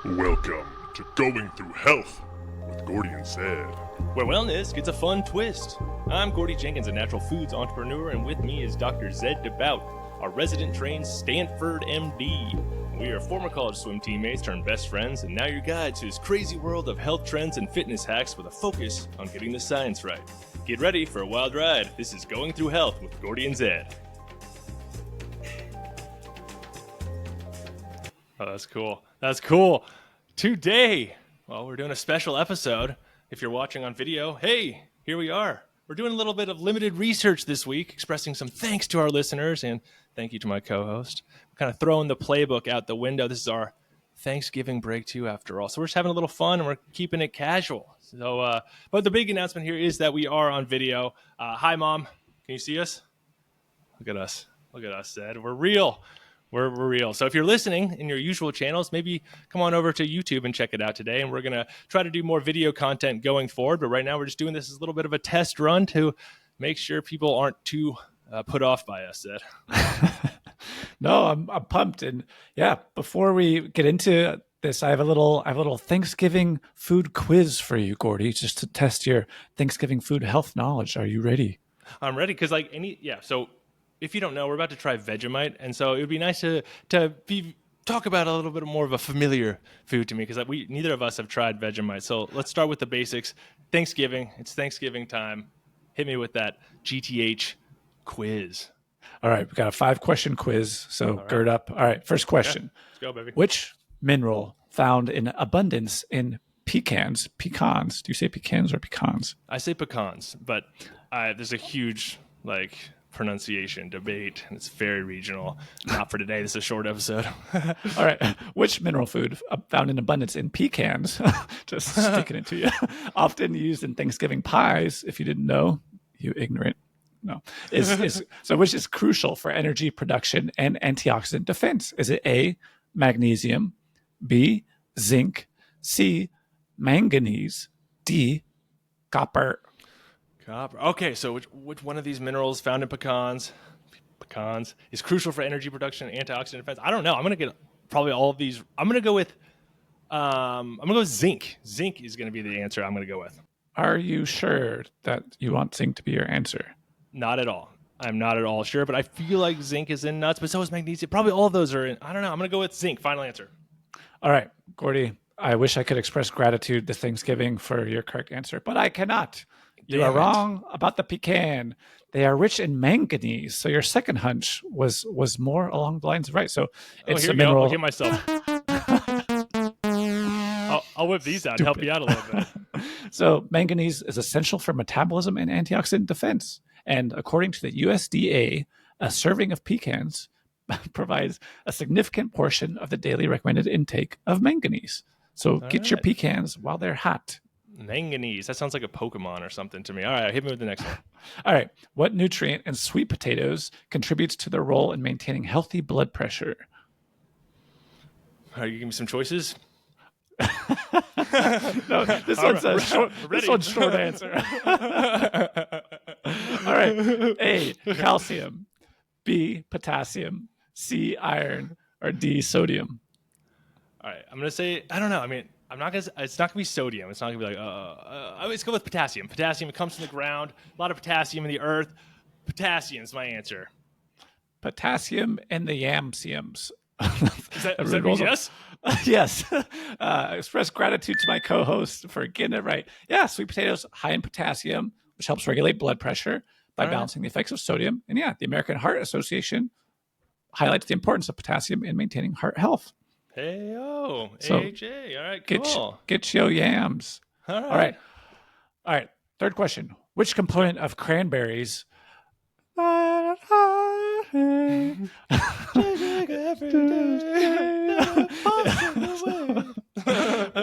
Welcome to Going Through Health with Gordy and Zed. Where wellness gets a fun twist. I'm Gordy Jenkins, a natural foods entrepreneur, and with me is Dr. Zed DeBout, a resident trained Stanford MD. We are former college swim teammates turned best friends, and now your guide to this crazy world of health trends and fitness hacks with a focus on getting the science right. Get ready for a wild ride. This is Going Through Health with Gordy and Zed. Oh, that's cool. That's cool. Today, well, we're doing a special episode. If you're watching on video, hey, here we are. We're doing a little bit of limited research this week, expressing some thanks to our listeners and thank you to my co-host. We're kind of throwing the playbook out the window. This is our Thanksgiving break too, after all. So we're just having a little fun and we're keeping it casual. So, but the big announcement here is that we are on video. Hi, Mom. Can you see us? Look at us. Look at us, Zed. We're real. We're real. So if you're listening in your usual channels, maybe come on over to YouTube and check it out today. And we're going to try to do more video content going forward. But right now we're just doing this as a little bit of a test run to make sure people aren't too put off by us, Ed. No, I'm pumped. And yeah, before we get into this, I have a little Thanksgiving food quiz for you, Gordy, just to test your Thanksgiving food health knowledge. Are you ready? I'm ready. Because so if you don't know, we're about to try Vegemite, and so it would be nice to talk about a little bit more of a familiar food to me, because neither of us have tried Vegemite. So let's start with the basics. Thanksgiving. It's Thanksgiving time. Hit me with that GTH quiz. All right, we got a 5-question quiz, so gird up. All right, first question. Okay, let's go, baby. Which mineral found in abundance in pecans? Pecans. Do you say pecans or pecans? I say pecans, but there's a huge pronunciation debate, and it's very regional. Not for today. This is a short episode. All right. Which mineral food found in abundance in pecans, just sticking it to you, often used in Thanksgiving pies, if you didn't know, you ignorant. No. Which is crucial for energy production and antioxidant defense? Is it A, magnesium, B, zinc, C, manganese, D, copper? Copper. Okay, so which one of these minerals found in pecans is crucial for energy production and antioxidant defense? I don't know. I'm gonna get probably all of these. I'm gonna go with zinc. Zinc is gonna be the answer I'm gonna go with. Are you sure that you want zinc to be your answer? Not at all. I'm not at all sure, but I feel like zinc is in nuts, but so is magnesium. Probably all of those are in. I don't know. I'm gonna go with zinc. Final answer. All right, Gordy. I wish I could express gratitude this Thanksgiving for your correct answer, but I cannot. You are wrong about the pecan. They are rich in manganese. So your second hunch was more along the lines of right. So it's a mineral. I'll get myself. I'll whip these out and help you out a little bit. So manganese is essential for metabolism and antioxidant defense. And according to the USDA, a serving of pecans provides a significant portion of the daily recommended intake of manganese. So get your pecans while they're hot. Manganese. That sounds like a Pokemon or something to me. All right, hit me with the next one. All right. What nutrient in sweet potatoes contributes to their role in maintaining healthy blood pressure? All right, you give me some choices? No, this one's short answer. All right. A, calcium. B, potassium. C, iron. Or D, sodium. All right, I'm going to say, I don't know. I mean, it's not gonna be sodium. It's not gonna be let's go with potassium. Potassium, it comes from the ground. A lot of potassium in the earth. Potassium is my answer. Potassium and the yamsiums. Is that mean yes? Yes. Express gratitude to my co-host for getting it right. Yeah, sweet potatoes high in potassium, which helps regulate blood pressure by balancing the effects of sodium. And yeah, the American Heart Association highlights the importance of potassium in maintaining heart health. Hey-o, so AHA. All right, cool. Get your yams. All right. All right. Third question. Which component of cranberries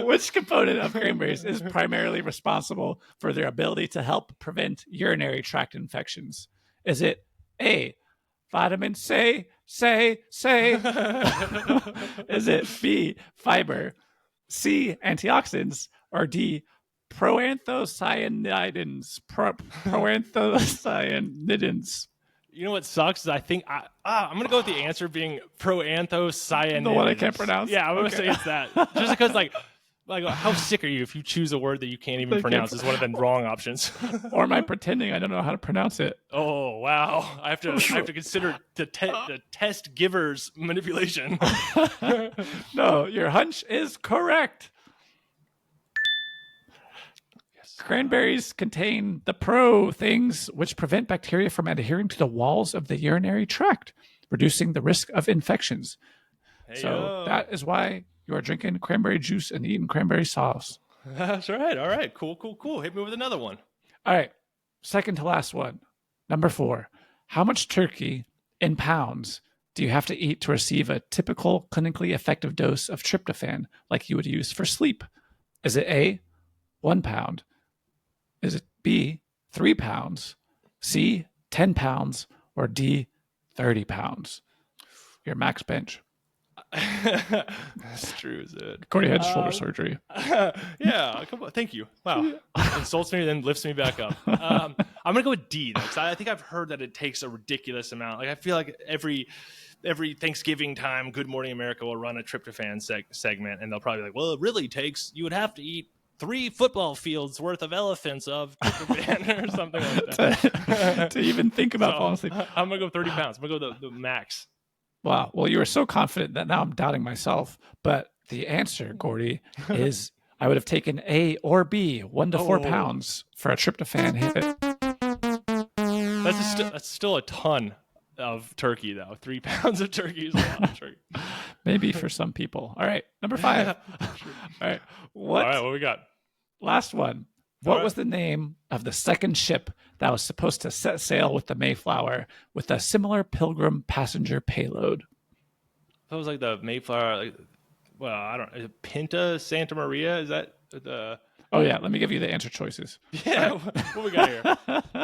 which component of cranberries is primarily responsible for their ability to help prevent urinary tract infections? Is it A, vitamin C? Is it B, fiber, C, antioxidants, or D, proanthocyanidins? Proanthocyanidins. You know what sucks is I think I'm gonna go with the answer being proanthocyanidins. The one I can't pronounce? Yeah, I'm gonna say it's that. Just because like how sick are you if you choose a word that you can't even pronounce is one of the wrong options. Or am I pretending I don't know how to pronounce it? Oh wow! I have to consider the test giver's manipulation. No, your hunch is correct. Cranberries contain the pro things which prevent bacteria from adhering to the walls of the urinary tract, reducing the risk of infections. So that is why you are drinking cranberry juice and eating cranberry sauce. That's right. All right. Cool. Hit me with another one. All right. Second to last one. Number 4. How much turkey in pounds do you have to eat to receive a typical clinically effective dose of tryptophan like you would use for sleep? Is it A, 1 pound? Is it B, 3 pounds? C, 10 pounds? Or D, 30 pounds? Your max bench. That's true, is it? Corey had shoulder surgery. Yeah, come on. Thank you. Wow. Insults me, then lifts me back up. I'm going to go with D, though, because I think I've heard that it takes a ridiculous amount. Like, I feel like every Thanksgiving time, Good Morning America will run a tryptophan segment, and they'll probably be like, well, it really takes, you would have to eat 3 football fields worth of elephants of tryptophan or something like that. To even think about falling asleep. I'm going to go 30 pounds. I'm going to go the max. Wow. Well, you were so confident that now I'm doubting myself. But the answer, Gordy, is I would have taken A or B, 1 to 4 pounds for a tryptophan hit. That's still a ton of turkey, though. 3 pounds of turkey is a lot of turkey. Maybe for some people. All right. Number 5. All right. All right. What we got? Last one. What was the name of the second ship that was supposed to set sail with the Mayflower with a similar pilgrim passenger payload? That was like the Mayflower. I don't know. Pinta Santa Maria? Is that the? Oh yeah. Let me give you the answer choices. Yeah. What we got here?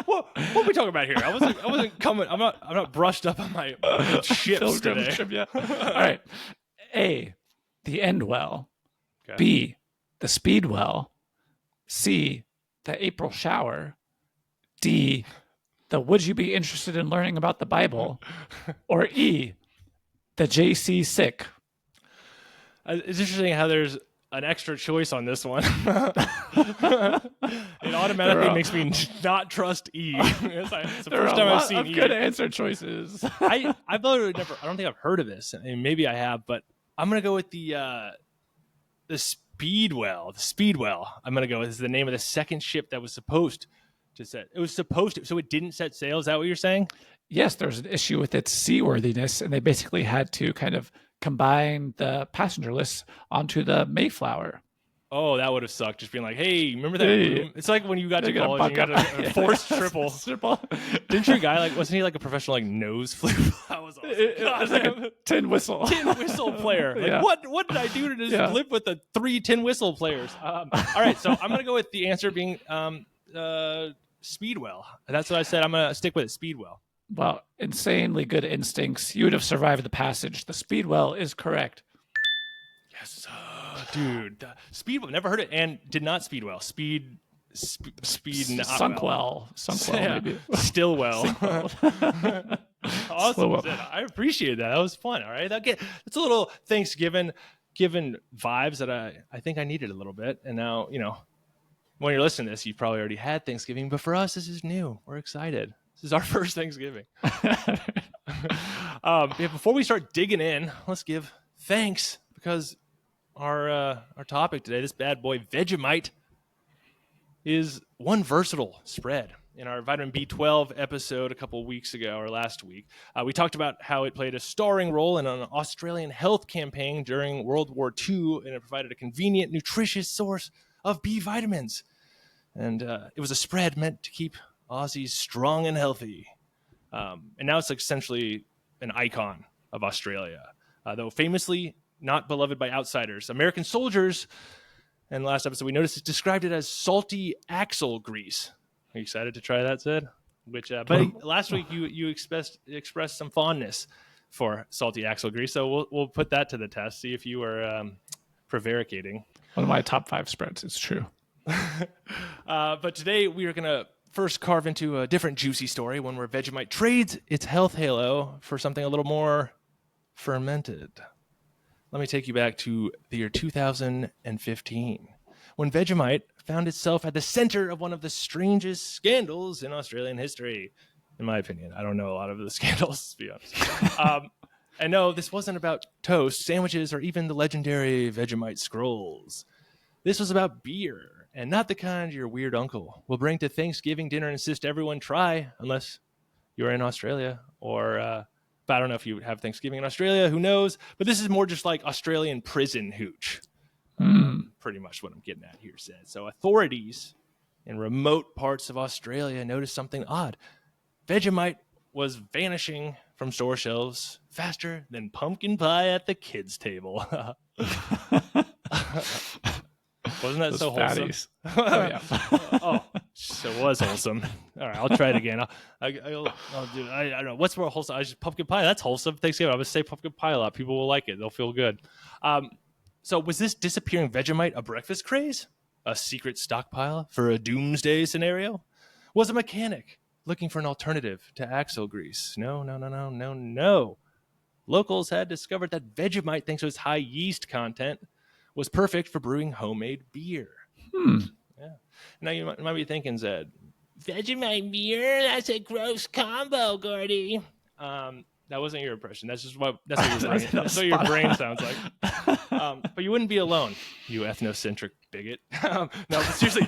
what are we talking about here? I wasn't coming. I'm not brushed up on my ships today. Ship, yeah. All right. A, the Endwell. Okay. B, the Speedwell. C, the April shower. D, the would you be interested in learning about the Bible? Or E, the JC sick. It's interesting how there's an extra choice on this one. It automatically makes me not trust E. It's the first time I've seen E. Good answer choices. I don't think I've heard of this, and maybe I have, but I'm gonna go with the Speedwell. The Speedwell. I'm gonna go. This is the name of the second ship that was supposed to set. It was supposed to, so it didn't set sail. Is that what you're saying? Yes, there's an issue with its seaworthiness, and they basically had to kind of combine the passenger list onto the Mayflower. Oh, that would have sucked. Just being like, hey, remember that room? It's like when you got to college and you got a forced triple. Didn't your guy, wasn't he like a professional nose flip? That was awesome. It was like a tin whistle. Tin whistle player. Yeah. What did I do to just live with the 3 tin whistle players? All right, so I'm going to go with the answer being Speedwell. That's what I said. I'm going to stick with it, Speedwell. Well, insanely good instincts. You would have survived the passage. The Speedwell is correct. Yes, dude. Speedwell. Never heard it, and did not Speedwell. Speed. Sunkwell. Maybe. Stillwell. Awesome. I appreciate that. That was fun. All right. It's a little Thanksgiving vibes that I think I needed a little bit. And now, when you're listening to this, you've probably already had Thanksgiving, but for us, this is new. We're excited. This is our first Thanksgiving. Before we start digging in, let's give thanks because our topic today, this bad boy Vegemite, is one versatile spread. In our vitamin B12 episode a couple weeks ago, or last week, we talked about how it played a starring role in an Australian health campaign during World War II, and it provided a convenient, nutritious source of B vitamins. And it was a spread meant to keep Aussies strong and healthy. And now it's essentially an icon of Australia, though famously not beloved by outsiders. American soldiers, in the last episode we noticed, it described it as salty axle grease. Are you excited to try that, Sid? But last week you expressed some fondness for salty axle grease, so we'll put that to the test, see if you were prevaricating. One of my top 5 spreads, it's true. But today we are going to first carve into a different juicy story, one where Vegemite trades its health halo for something a little more fermented. Let me take you back to the year 2015, when Vegemite found itself at the center of one of the strangest scandals in Australian history, in my opinion. I don't know a lot of the scandals, to be honest. And no, this wasn't about toast, sandwiches, or even the legendary Vegemite scrolls. This was about beer, and not the kind your weird uncle will bring to Thanksgiving dinner and insist everyone try, unless you're in Australia, or but I don't know if you have Thanksgiving in Australia, who knows? But this is more just like Australian prison hooch. Pretty much what I'm getting at here, said. So authorities in remote parts of Australia noticed something odd. Vegemite was vanishing from store shelves faster than pumpkin pie at the kids' table. Wasn't that Those so wholesome? fatties. Oh, yeah. Oh, so it was wholesome. All right, I'll try it again. I'll do it. I don't know. What's more wholesome? I just pumpkin pie. That's wholesome. Thanksgiving. I'm going to say pumpkin pie a lot. People will like it. They'll feel good. So was this disappearing Vegemite a breakfast craze? A secret stockpile for a doomsday scenario? Was a mechanic looking for an alternative to axle grease? No. Locals had discovered that Vegemite, thanks to its high yeast content, was perfect for brewing homemade beer. Yeah. Now you might be thinking, Zed, Vegemite beer? That's a gross combo, Gordy. That wasn't your impression. That's just what that's what your brain sounds like. But you wouldn't be alone, you ethnocentric bigot. No, but seriously,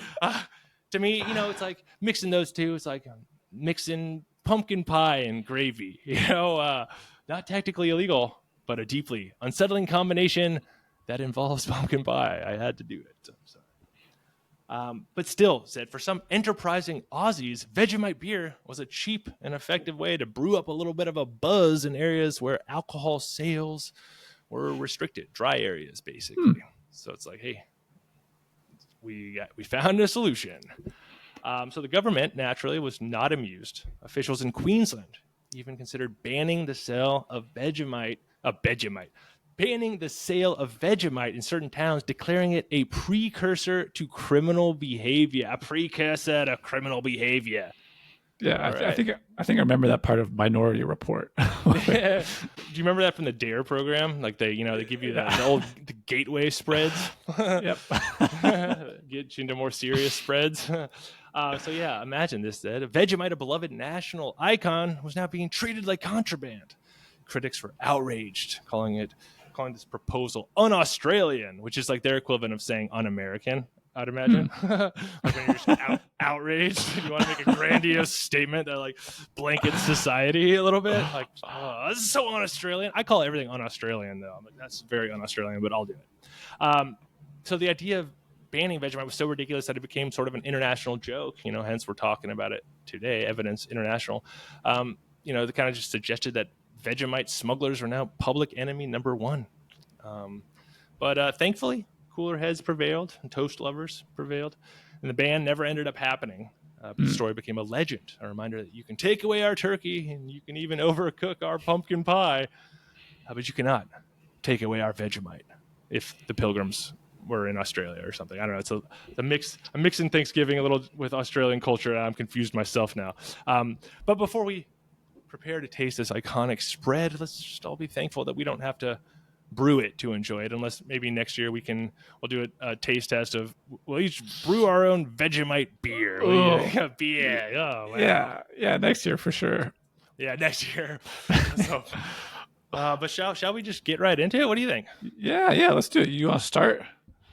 to me, it's like mixing those two. It's like mixing pumpkin pie and gravy. Not technically illegal, but a deeply unsettling combination that involves pumpkin pie. I had to do it. I'm sorry. But still, said, for some enterprising Aussies, Vegemite beer was a cheap and effective way to brew up a little bit of a buzz in areas where alcohol sales were restricted, dry areas, basically. So it's like, hey, we found a solution. So the government, naturally, was not amused. Officials in Queensland even considered banning the sale of banning the sale of Vegemite in certain towns, declaring it a precursor to criminal behavior. A precursor to criminal behavior. Yeah, I think I remember that part of Minority Report. Do you remember that from the DARE program? Like they give you the gateway spreads. Yep. Get you into more serious spreads. So yeah, imagine this. That Vegemite, a beloved national icon, was now being treated like contraband. Critics were outraged, calling this proposal un-Australian, which is like their equivalent of saying un-American, I'd imagine. Like when you're just outraged, you want to make a grandiose statement that like blankets society a little bit. Like, this is so un-Australian. I call everything un-Australian, though. I'm like, that's very un-Australian, but I'll do it. So the idea of banning Vegemite was so ridiculous that it became sort of an international joke. Hence we're talking about it today. Evidence International. They kind of just suggested that Vegemite smugglers are now public enemy number one. But thankfully, cooler heads prevailed and toast lovers prevailed. And the ban never ended up happening. The story became a legend, a reminder that you can take away our turkey and you can even overcook our pumpkin pie, but you cannot take away our Vegemite if the Pilgrims were in Australia or something. I don't know. It's a mix. I'm mixing Thanksgiving a little with Australian culture, and I'm confused myself now. But before we prepare to taste this iconic spread, let's just all be thankful that we don't have to brew it to enjoy it, unless maybe next year we'll do a taste test of we'll each brew our own Vegemite beer. Beer. Oh, wow. Yeah, next year for sure. Yeah, next year. So, but shall we just get right into it? What do you think? Yeah, let's do it. You want to start?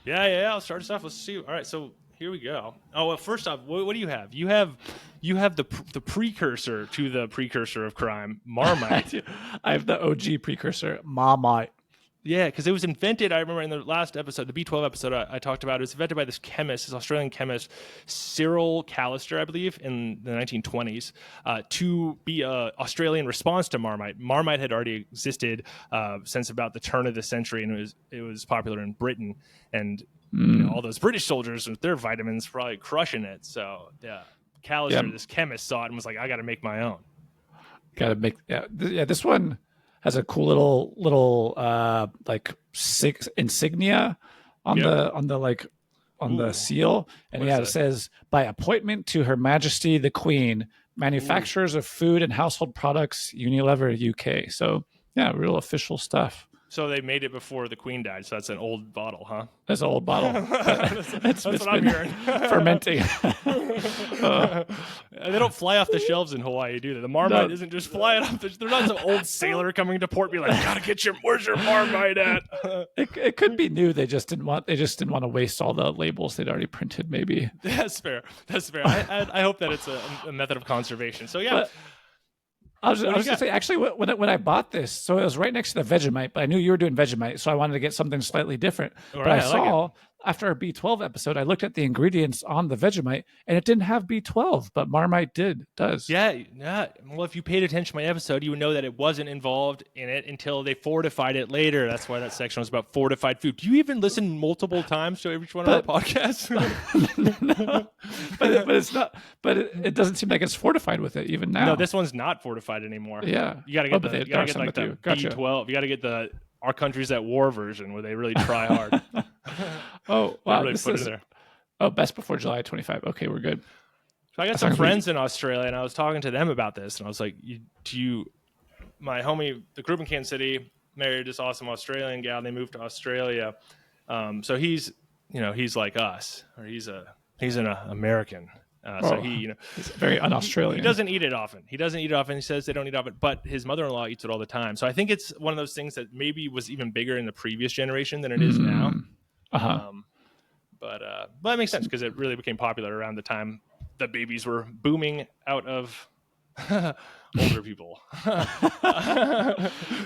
Yeah, I'll start us off. Let's see. All right, so here we go. Oh, well, first off, what do you have? You have the precursor to the precursor of crime, Marmite. I have the OG precursor, Marmite. Yeah, because it was invented, I remember in the last episode, the B12 episode I talked about, it was invented by this Australian chemist, Cyril Callister, I believe, in the 1920s, to be an Australian response to Marmite. Marmite had already existed since about the turn of the century, and it was popular in Britain. And all those British soldiers with their vitamins probably crushing it. So, yeah, Callister, this chemist, saw it and was like, I got to make my own. Got to make, this one has a cool little like insignia on the like the seal, and What yeah, is it it? says by appointment to Her Majesty the Queen, manufacturers of food and household products, Unilever UK. So yeah, real official stuff. So they made it before the queen died. So that's an old bottle, huh? That's an old bottle. That's what I'm hearing. Fermenting. They don't fly off the shelves in Hawaii, do they? The Marmite isn't just flying off. They're not some old sailor coming to port, be like, "Gotta get where's your Marmite at?" It could be new. They just didn't want to waste all the labels they'd already printed. Maybe. That's fair. I hope that it's a method of conservation. So yeah. But I was going to say, actually, when I bought this, so it was right next to the Vegemite, but I knew you were doing Vegemite, so I wanted to get something slightly different. All But right, I I saw like after our B12 episode, I looked at the ingredients on the Vegemite, and it didn't have B12, but Marmite does. Yeah. Well, if you paid attention to my episode, you would know that it wasn't involved in it until they fortified it later. That's why that section was about fortified food. Do you even listen multiple times to every one of our podcasts? No, but it's not. But it doesn't seem like it's fortified with it even now. No, this one's not fortified anymore. Yeah, You gotta get but the they you gotta dark get like some the with you. Gotcha. B12. You gotta get the Our Country's at War version where they really try hard. Oh wow, really this put it is there. best before July 25. Okay, we're good. So I got some friends in Australia, and I was talking to them about this, and I was like, my homie, the group in Kansas City, married this awesome Australian gal. They moved to Australia. So he's like us, or he's an American. So he, It's very un-Australian. he doesn't eat it often. He says they don't eat it often, but his mother-in-law eats it all the time. So I think it's one of those things that maybe was even bigger in the previous generation than it is now. But it makes sense because it really became popular around the time the babies were booming out of older people.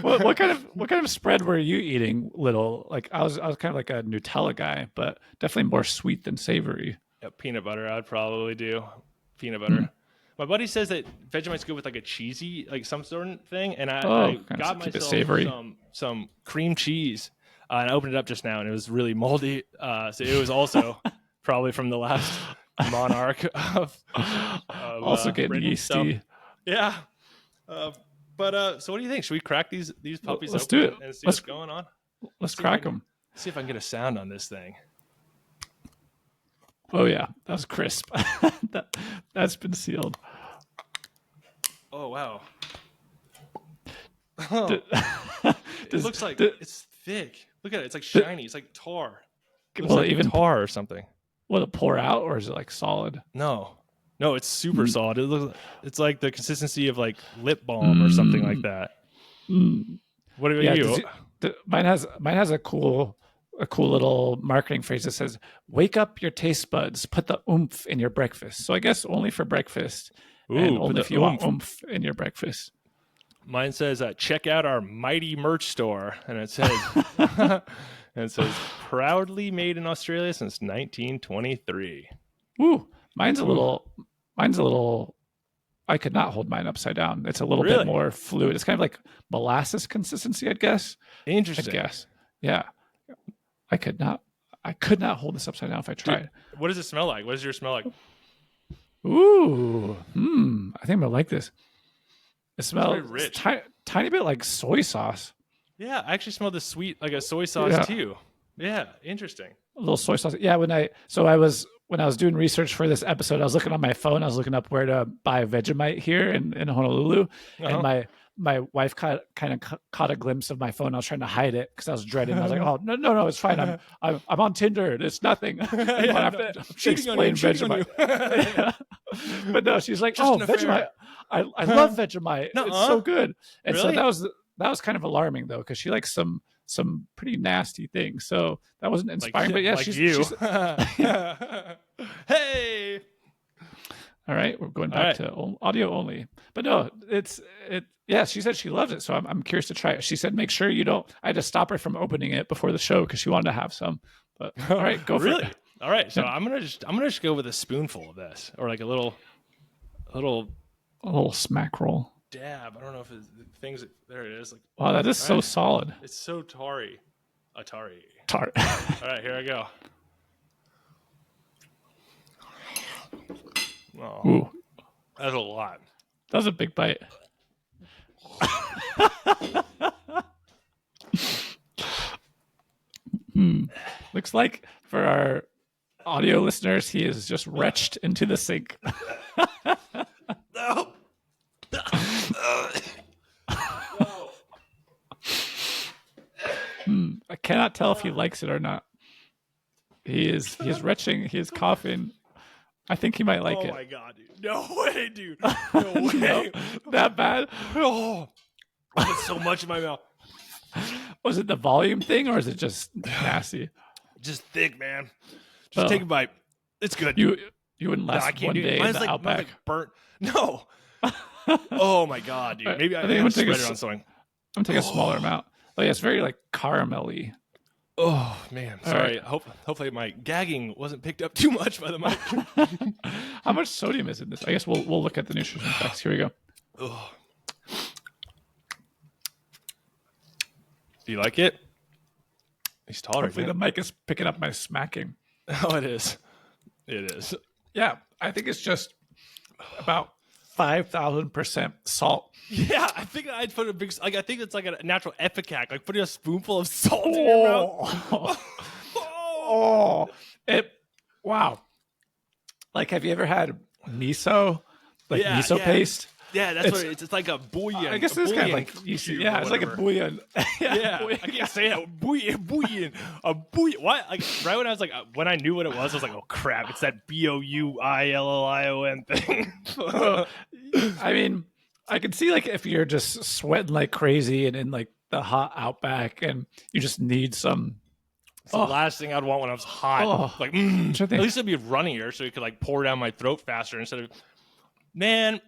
what kind of spread were you eating, little? Like I was kind of like a Nutella guy, but definitely more sweet than savory. Yeah, peanut butter, I'd probably do peanut butter. My buddy says that Vegemite's good with like a cheesy, like some sort of thing, and I got myself some cream cheese, and I opened it up just now, and it was really moldy. So it was also probably from the last monarch of also getting Britain. yeasty. So, yeah. So what do you think? Should we crack these puppies Let's open do it. and see Let's what's going on? Let's crack them. See if I can get a sound on this thing. Oh yeah, that was crisp. That's been sealed. Oh wow. Oh. It looks like it's thick. Look at it. It's like shiny. It's like tar. It looks like even tar or something. Will it pour out, or is it like solid? No, it's super solid. It's like the consistency of like lip balm or something like that. What about you? Mine has a cool little marketing phrase that says, "Wake up your taste buds. Put the oomph in your breakfast." So I guess only for breakfast, and only if you want oomph in your breakfast. Mine says, "Check out our mighty merch store," and it says, "Proudly made in Australia since 1923." Ooh, mine's a little. I could not hold mine upside down. It's a little bit more fluid. It's kind of like molasses consistency, I'd guess. Interesting. Yeah. I could not hold this upside down if I tried. Dude, what does it smell like? What does your smell like? Ooh, I think I'm gonna like this. It smells very rich. Tiny bit like soy sauce. Yeah, I actually smell the sweet, like a soy sauce too. Yeah, interesting. A little soy sauce. Yeah, when I was doing research for this episode, I was looking on my phone. I was looking up where to buy Vegemite here in Honolulu, and my wife kind of caught a glimpse of my phone. I was trying to hide it because I was dreading. I was like, "Oh no, it's fine. I'm on Tinder. It's nothing. I don't have to explain Vegemite." But no, she's like, "Oh, Vegemite. I love Vegemite. It's so good." And so that was kind of alarming though, because she likes some pretty nasty things. So that wasn't inspiring. But yeah, like she's hey. All right, we're going back to audio only. But no, yeah, she said she loves it, so I'm curious to try it. She said, make sure you don't. I had to stop her from opening it before the show because she wanted to have some. But all right, go for it. All right, so I'm gonna just go with a spoonful of this, or like a little smack roll. Dab. I don't know if it's things. There it is. Like, wow, that is so solid. It's so tarry. Atari. Tart. All right, here I go. Oh, ooh, that's a lot. That was a big bite. Looks like for audio listeners, he is just retched into the sink. No. I cannot tell if he likes it or not. He is retching. He is coughing. I think he might like Oh it. my god, dude. No way, dude. No way. No, that bad? Oh, I put so much in my mouth. Was it the volume thing or is it just nasty? Just thick, man. Just take a bite. It's good. You wouldn't No, last I can't one do day it. in Mine's the like, Outback. mine's like burnt. No. Oh my god, dude. Maybe I think I'm think gonna I'm take a spread it on something. I'm gonna take a smaller amount. Oh yeah, it's very like caramelly. Oh man, sorry. Hopefully my gagging wasn't picked up too much by the mic. How much sodium is in this? I guess we'll look at the nutrition facts. Here we go. Oh. Do you like it? He's tolerating Hopefully the it. mic is picking up my smacking. Oh, it is. It is. Yeah, I think it's just about 5,000% salt. Yeah, I think I'd put a big. Like, I think it's like a natural epicac, like putting a spoonful of salt in your mouth. Oh, wow. Like, have you ever had miso? Like Yeah, miso yeah. paste? Yeah, that's what it's like a bouillon. I guess a it's kind of bouillon like cube yeah, or it's like a whatever. bouillon. Yeah, bouillon. I can't say that. Bouillon. A bouillon. What? Like right when I was like, when I knew what it was, I was like, oh crap, it's that BOUILLION thing. I mean, I can see like if you're just sweating like crazy and in like the hot Outback and you just need some. It's the last thing I'd want when I was hot. Oh. Like, trying to at think. least it'd be runnier, so it could like pour down my throat faster instead of. Man,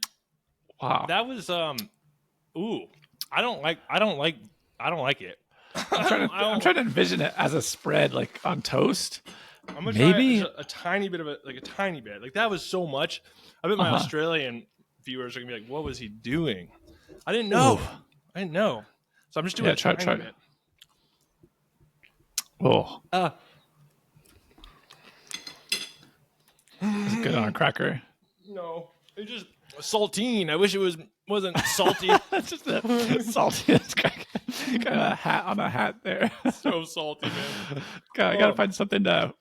Wow. that was Ooh, I don't like it. I'm trying to envision it as a spread like on toast. I'm gonna Maybe- try a tiny bit of it, like a tiny bit. Like that was so much. I bet my Australian viewers are gonna be like, "What was he doing?" I didn't know. I didn't know. So I'm just doing Yeah, a try- tiny try. bit. Oh, it's good on a cracker. No, it's just saltine. I wish it wasn't salty. That's just a salty cracker. Got a hat on a hat there. So salty, man. I gotta find something to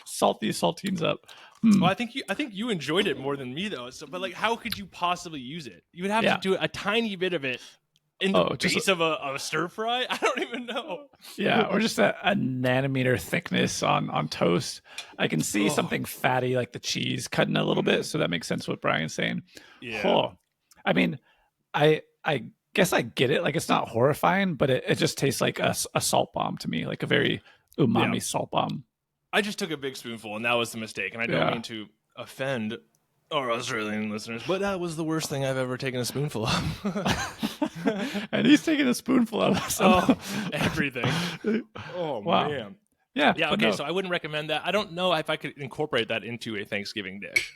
salty saltines up. Well, I think you enjoyed it more than me though. So, but like, how could you possibly use it? You would have Yeah. to do a tiny bit of it in the just base of a stir fry. I don't even know. Yeah, or just a nanometer thickness on toast. I can see something fatty like the cheese cutting a little bit, so that makes sense what Brian's saying. Yeah. Oh, I mean, I guess I get it. Like it's not horrifying, but it just tastes like a salt bomb to me, like a very umami salt bomb. I just took a big spoonful, and that was the mistake. And I don't mean to offend our Australian listeners, but that was the worst thing I've ever taken a spoonful of. And he's taking a spoonful of it. Everything. Oh, Wow. man. Yeah. Yeah, but okay, no. so I wouldn't recommend that. I don't know if I could incorporate that into a Thanksgiving dish.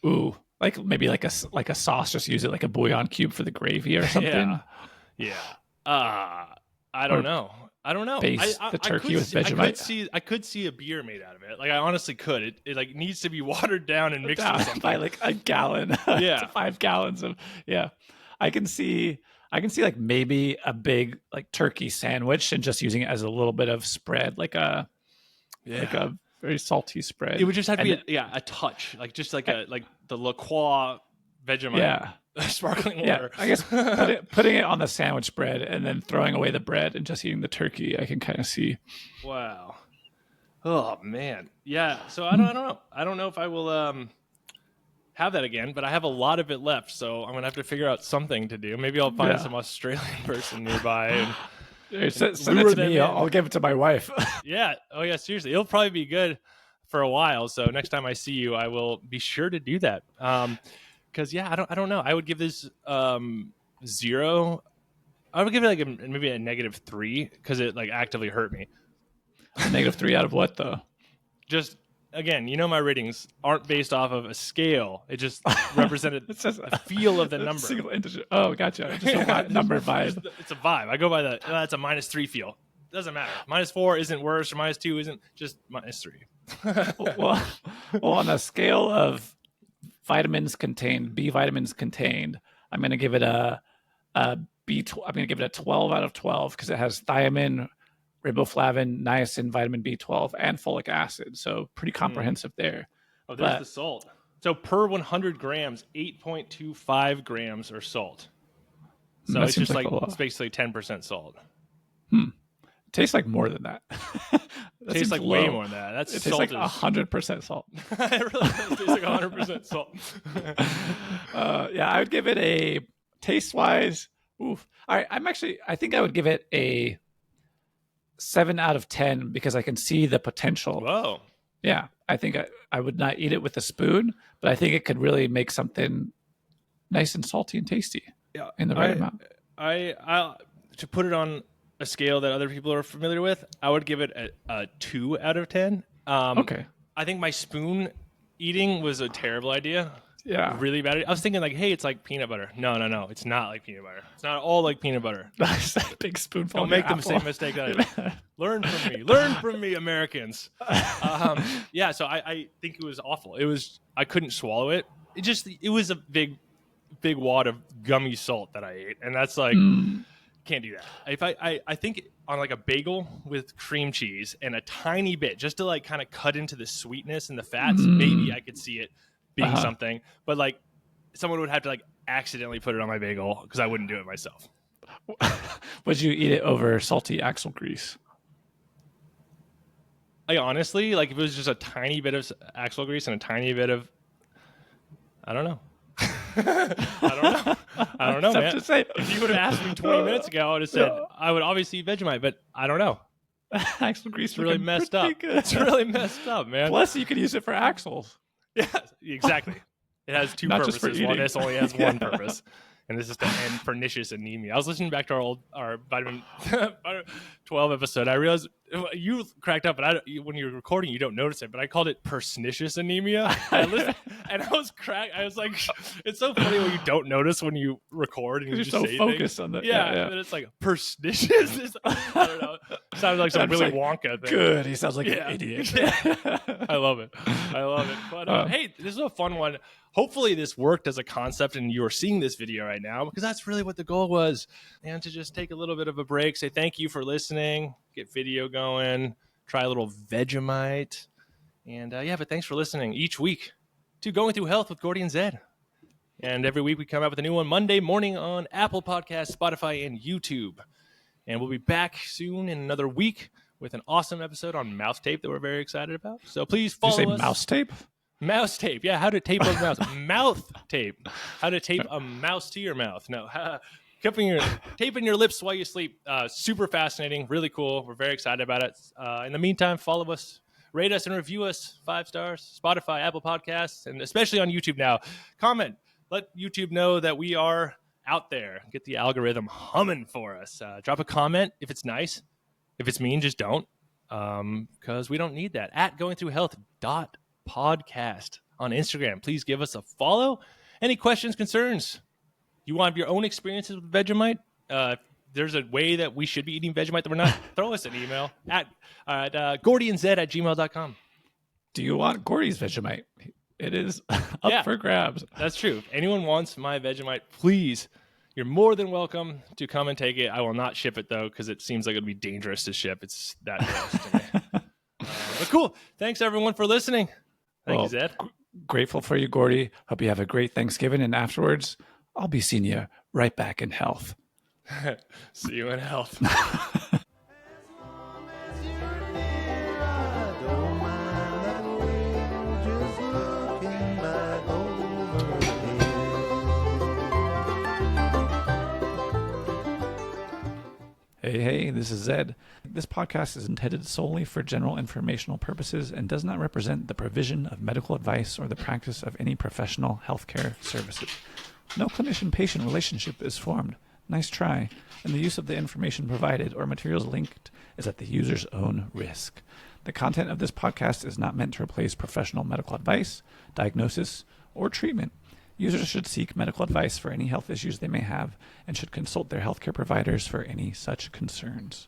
Ooh, like maybe like a sauce. Just use it like a bouillon cube for the gravy or something. Yeah. I don't know. I don't know. Base I the turkey could with see, Vegemite. I could see a beer made out of it. Like I honestly could. It like needs to be watered down and mixed with something. By like a gallon. Yeah. To 5 gallons of I can see like maybe a big like turkey sandwich and just using it as a little bit of spread, like a very salty spread. It would just have to And be a touch, like just like the La Croix Vegemite, Yeah. sparkling yeah, water. I guess putting it on the sandwich bread and then throwing away the bread and just eating the turkey, I can kind of see. Wow. Oh man. Yeah. So I don't know. I don't know if I will have that again, but I have a lot of it left, so I'm gonna have to figure out something to do. Maybe I'll find some Australian person nearby and Send it lure to them me. in. I'll give it to my wife. yeah. Oh yeah, seriously. It'll probably be good for a while. So next time I see you, I will be sure to do that. Because I don't know. I would give this 0. I would give it like maybe a -3 because it like actively hurt me. -3 out of what though? Just again, my ratings aren't based off of a scale. It just represented It's just the feel of the number. Single integer. Oh, gotcha. Just a number vibe. It's a vibe. I go by that's a -3 feel. Doesn't matter. -4 isn't worse, or -2 isn't, just -3. well, on a scale of vitamins contained, B vitamins contained, I'm going to give it a B. I'm going to give it a 12 out of 12 because it has thiamine, riboflavin, niacin, vitamin B12, and folic acid. So pretty comprehensive there. Oh, there's But- the salt. So per 100 grams, 8.25 grams are salt. So That it's seems just like like a lot. it's basically 10% salt. Tastes like more than that. That Tastes seems like low. way more than that. That's It tastes salt like is 100% salt. it really does taste like 100% salt. Yeah, I would give it a taste-wise. Oof. All right, I think I would give it a 7 out of 10 because I can see the potential. Whoa. Yeah, I think I would not eat it with a spoon, but I think it could really make something nice and salty and tasty Yeah. in the right amount. I to put it on a scale that other people are familiar with, I would give it a 2 out of 10. Okay. I think my spoon eating was a terrible idea. Yeah. Really bad. I was thinking like, hey, it's like peanut butter. No, it's not like peanut butter. It's not all like peanut butter. Nice, that big spoonful. Don't of make your the same apple. mistake that I did. Learn from me, Americans. Yeah, so I think it was awful. I couldn't swallow it. It was a big wad of gummy salt that I ate, and that's like can't do that. If I think on like a bagel with cream cheese and a tiny bit, just to like kind of cut into the sweetness and the fats, maybe I could see it being something. But like someone would have to like accidentally put it on my bagel because I wouldn't do it myself. Would you eat it over salty axle grease? I honestly, like if it was just a tiny bit of axle grease and a tiny bit of, I don't know. I don't know, man. To say. If you would have asked me 20 minutes ago, I would have said I would obviously eat Vegemite, but I don't know. Axle grease It's really messed up. Good. It's really messed up, man. Plus, you could use it for axles. Yeah, exactly. It has two Not just for purposes, while eating. this only has one purpose. And this is to end pernicious anemia. I was listening back to our vitamin 12 episode. I realized you cracked up, but when you're recording, you don't notice it. But I called it pernicious anemia. I listened, and I was cracked. I was like, it's so funny when you don't notice when you record and you You're just so say focused things. on that. Yeah, and then it's like pernicious. I don't know. Sounds like some Sounds Willy like, Wonka thing. Good. He sounds like an idiot. I love it. But hey, this is a fun one. Hopefully this worked as a concept and you're seeing this video right now because that's really what the goal was. And to just take a little bit of a break, say thank you for listening, get video going, try a little Vegemite. And but thanks for listening each week to Going Through Health with Gordy and Zed. And every week we come out with a new one Monday morning on Apple Podcasts, Spotify, and YouTube. And we'll be back soon in another week with an awesome episode on mouth tape that we're very excited about. So please follow Did you us. say mouse tape? Mouse tape. Yeah, how to tape a mouse. Mouth tape. How to tape a mouse to your mouth. No, taping your lips while you sleep. Super fascinating. Really cool. We're very excited about it. In the meantime, follow us, rate us, and review us 5 stars. Spotify, Apple Podcasts, and especially on YouTube now. Comment. Let YouTube know that we are out there. Get the algorithm humming for us. Drop a comment if it's nice. If it's mean, just don't. Because we don't need that. At goingthroughhealth.podcast on Instagram. Please give us a follow. Any questions, concerns? You want your own experiences with Vegemite? If there's a way that we should be eating Vegemite that we're not, throw us an email at gordyandz@gmail.com. Do you want Gordy's Vegemite? It is up for grabs. That's true. If anyone wants my Vegemite, please, you're more than welcome to come and take it. I will not ship it, though, because it seems like it would be dangerous to ship. It's that gross to me. But cool. Thanks, everyone, for listening. Thank you, Zed. Grateful for you, Gordy. Hope you have a great Thanksgiving. And afterwards, I'll be seeing you right back in health. See you in health. Hey, this is Zed. This podcast is intended solely for general informational purposes and does not represent the provision of medical advice or the practice of any professional healthcare services. No clinician-patient relationship is formed. Nice try. And the use of the information provided or materials linked is at the user's own risk. The content of this podcast is not meant to replace professional medical advice, diagnosis, or treatment. Users should seek medical advice for any health issues they may have and should consult their healthcare providers for any such concerns.